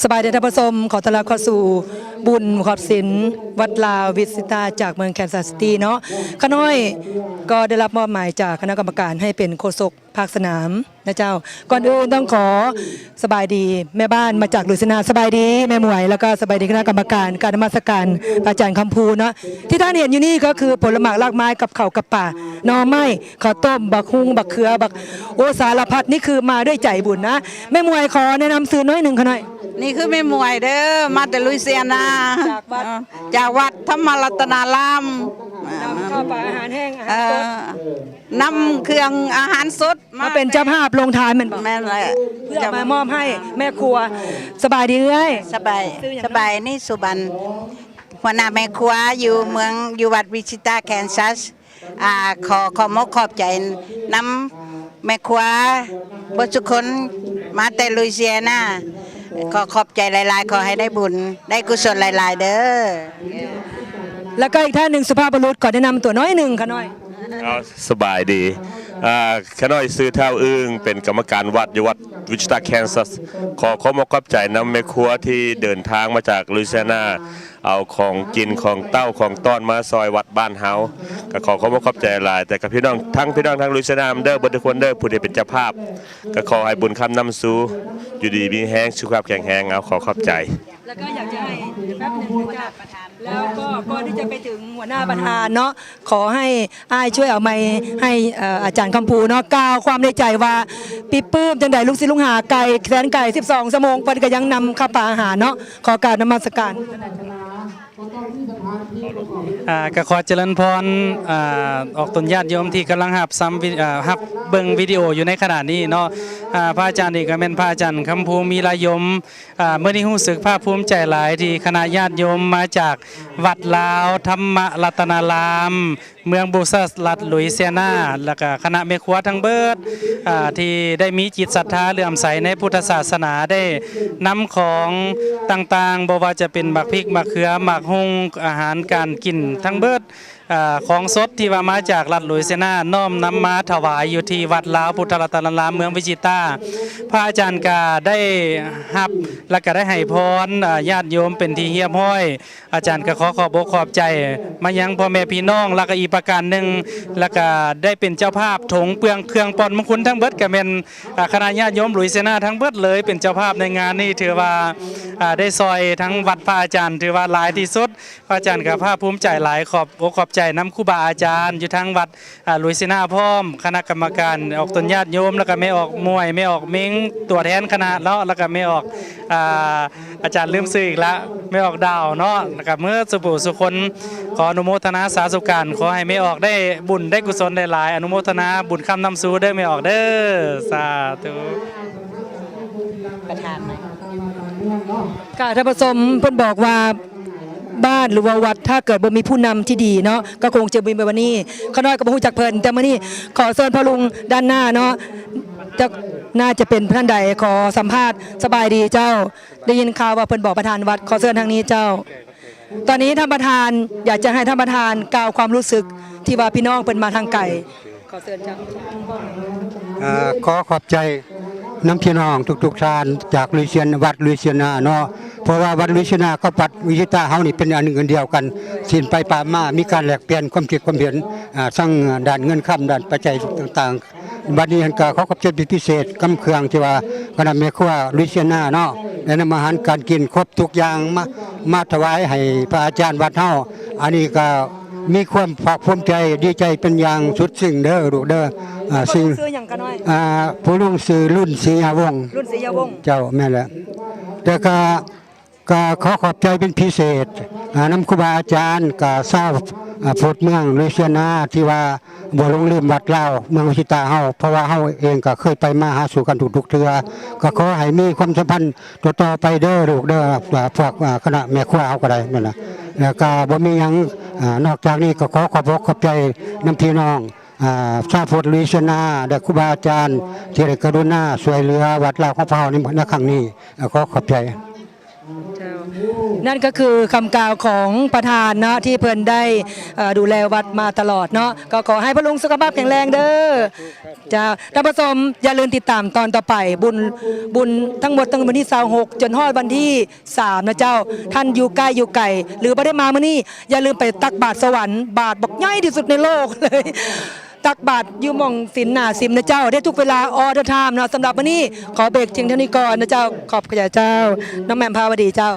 สบายดีท่านผู้ชมขอต้อนรับเข้าสู่บุญขอบศิลป์วัดลาววิสิตาจากเมืองแคนซัสซิตี้เนาะข้าน้อยก็ได้รับมอบหมายจากคณะกรรมการให้เป็นโฆษกภาคสนามนะเจ้าก่อนอื่นต้องขอสบายดีแม่บ้านมาจากลุยสนาสบายดีแม่หมวยแล้วก็สบายดีคณะกรรมการการนมัสการอาจารย์คำพูเนาะที่ท่านเห็นอยู่นี่ก็คือผลไม้รากไม้กับข้าวกับป่าหน่อไม้ข้าวต้มบักฮุงบักเขือบักโอสารพัดนี่คือมาด้วยใจบุญนะแม่หมวยขอแนะนำซื้อน้อยหนึ่งขน่อยนี่คือแม่มวยเด้อมาแต่ลุยเซียนาจากวัดธรรมรัตนารามข้าวปลาอาหารแห้งอาหารสดนำเครื่องอาหารสดมาเป็นเจ้าภาพลงทานเหมือนแม่เลยเพื่อมามอบให้แม่ครัวสบายดีเลยสบายนี่สุบันหัวหน้าแม่ครัวอยู่เมืองอยู่วัดวิชิตาแคนซัสขอมกขอบใจนำแม่ครัวบุตรคนมาแต่ลุยเซียนาขอขอบใจหลายๆขอให้ได้บุญได้กุศลหลายๆเด้อแล้วก็อีกท่านหนึ่งสุภาพบุรุษก่อนแนะนำตัวน้อยหนึ่งค่ะน้อยสบายดีข้าน้อยซื้อเท่าอึ้งเป็นกรรมการวัดอยู่วัดวิชิตาแคนซัสขอมขอบใจนำแม่ครัวที่เดินทางมาจากลุยเซียนาเอาของกินของเต้าของต้อนมาซอยวัดบ้านเฮาก็ขอมขอบใจหลายแต่กับพี่น้องทั้งลุยเซียนาเด้อบ่ทุกคนเด้อผู้ที่เป็นเจ้าภาพก็ขอให้บุญคำนำสู่อยู่ดีมีแห้งสุขภาพแข็งแรงเอาขอขอบใจแล้วก็อยากจะให้แป๊บนึงค่ะแล้วก็ก่อนที่จะไปถึงหัวหน้าประธานเนาะขอให้อ้ายช่วยเอาไมค์ให้อาจารย์คำพูเนาะกล่าวความในใจว่าปีปื้มจังใดลูกศิษย์ลูกหาไก่แสนไก่12ชั่วโมงเพิ่นก็ยังนำข้าวปลาอาหารเนาะขอกราบนมัสการก็ขอเจริญพรออกตนญาติโยมที่กำลังหับเบิ่งวิดีโออยู่ในขณะนี้เนาะพระอาจารย์นี่ก็เป็นพระอาจารย์คำภูมีลายมเมื่อนี้รู้สึกภาคภูมิใจหลายที่คณะญาติโยมมาจากวัดลาวธรรมรัตนารามเมืองบูซัสรัฐลุยเซียนาแล้วก็คณะแม่ครัวทั้งเบิดที่ได้มีจิตศรัทธาเลื่อมใสในพุทธศาสนาได้นำของต่างๆบ่ว่าจะเป็นหมักพริกหมักเขือหมักฮุงอาหารการกินทั้งเบิดของสดที่ว่ามาจากรัฐลุยเซียนาน้อมนำมาถวายอยู่ที่วัดลาวพุทธรัตนารามเมืองวิจิตราพระอาจารย์ก็ได้รับและก็ได้ให้พรญาติโยมเป็นที่เฮียบห้อยอาจารย์ก็ขอบอกขอบใจมายังพ่อแม่พี่น้องแล้วก็อีกประการหนึ่งแล้วก็ได้เป็นเจ้าภาพถงเปลืองเครื่องปอนมงคลทั้งเบิดก็เป็นคณะญาติโยมลุยเซียนาทั้งเบิดเลยเป็นเจ้าภาพในงานนี้ถือว่าได้ซอยทั้งวัดพระอาจารย์ถือว่าหลายที่สุดพระอาจารย์ก็ภาคภูมิใจหลายขอบใจน้ำครูบาอาจารย์อยู่ทั้งวัดลุยเซียนาพร้อมคณะกรรมการออกตนญาติโยมแล้วก็ไม่ออกมวยไม่ออกเม้งตัวแทนคณะเนาะแล้วก็ไม่ออกอาจารย์ลืมซื้ออีกแล้วไม่ออกดาวเนาะแล้วก็เมื่อสุคนขออนุโมทนาสาธุการขอให้ไม่ออกได้บุญได้กุศลได้หลายอนุโมทนาบุญคำนำสู่ได้ไม่ออกเด้อสาธุประธานกาท่านผู้ชมเพิ่นบอกว่าบ้านหรือว่าวัดถ้าเกิดบ่มีผู้นำที่ดีเนาะก็คงจะมีแบบนี้ข้าน้อยก็บ่ฮู้จักเพิ่นแต่มื้อนี้ขอเชิญพ่อลุงด้านหน้าเนาะจะน่าจะเป็นท่านใดขอสัมภาษณ์สบายดีเจ้าได้ยินข่าวว่าเพิ่นบอกประธานวัดขอเชิญทางนี้เจ้าตอนนี้ท่านประธานอยากจะให้ท่านประธานกล่าวความรู้สึกที่ว่าพี่น้องเพิ่นมาทางไกลขอเชิญเจ้าขอขอบใจน้ำพี่น้องทุกๆท่านจากลุยเซียนวัดลุยเซียนาเนาะเพราะว่าวัดลุยเซียนาก็ปัดวิชิตาเฮานี่เป็นอันหนึ่งอันเดียวกันสินไปป่ามามีการแลกเปลี่ยนความคิดความเห็นทั้งด้านเงินค่ำด้านปัจจัยต่างๆบัดนี้ก็ขอขอบใจเป็นพิเศษกำเครื่องที่ว่าคณะแม่ครัวลุยเซียนาเนาะและนำอาหารการกินครบทุกอย่างมาถวายให้พระอาจารย์วัดเฮาอันนี้ก็มีความภาคภูมิใจดีใจเป็นอย่างสุดสิ่งเด้อลูกเด้อสิ่งซื้อหยังกันน้อยผู้ลุงซื้อรุ่นศรียาวงศ์เจ้าแม่แหละแต่ก็ขอขอบใจเป็นพิเศษน้ำครูบาอาจารย์ก็ทราบพุทธเมืองลุยเซียนาที่ว่าบ่ลงลืมวัดลาวเมืองวิชิตาเฮาเพราะว่าเฮาเองก็เคยไปมาหาสู่กันทุกๆเทื่อก็ขอให้มีความสัมพันธ์ต่อไปเด้อลูกเด้อพวกคณะแม่ครัวเฮาก็ได้นั่นน่ะแล้วก็บ่มีหยังนอกจากนี้ก็ขอบใจน้ำพี่น้องชาวพุทธลุยเซียนาและครูบาอาจารย์ที่ได้กรุณาช่วยเหลือวัดลาวของเราในครั้งนี้ขอขอบใจเจ้า นั่นก็คือคำกล่าวของประธานนะที่เพิ่นได้ดูแลวัดมาตลอดเนาะก็ขอให้พระลุงสุขภาพแข็งแรงเด้อจ้าท่านผู้ชมอย่าลืมติดตามตอนต่อไปบุญทั้งหมดตั้งแต่วันที่26จนฮอดวันที่3นะเจ้าท่านอยู่ใกล้อยู่ไกลหรือบ่ได้มามื้อนี้อย่าลืมไปตักบาตรสวรรค์บาตรบักใหญ่ที่สุดในโลกเลยตักบาตรอยู่หม่องศีลหน้าซิมนะเจ้าได้ทุกเวลาออเดอร์ไทม์เนาะสำหรับวันนี้ขอเบรกเพียงเท่านี้ก่อนนะเจ้าขอบคุณเจ้าน้องแหม่มภาวดีเจ้า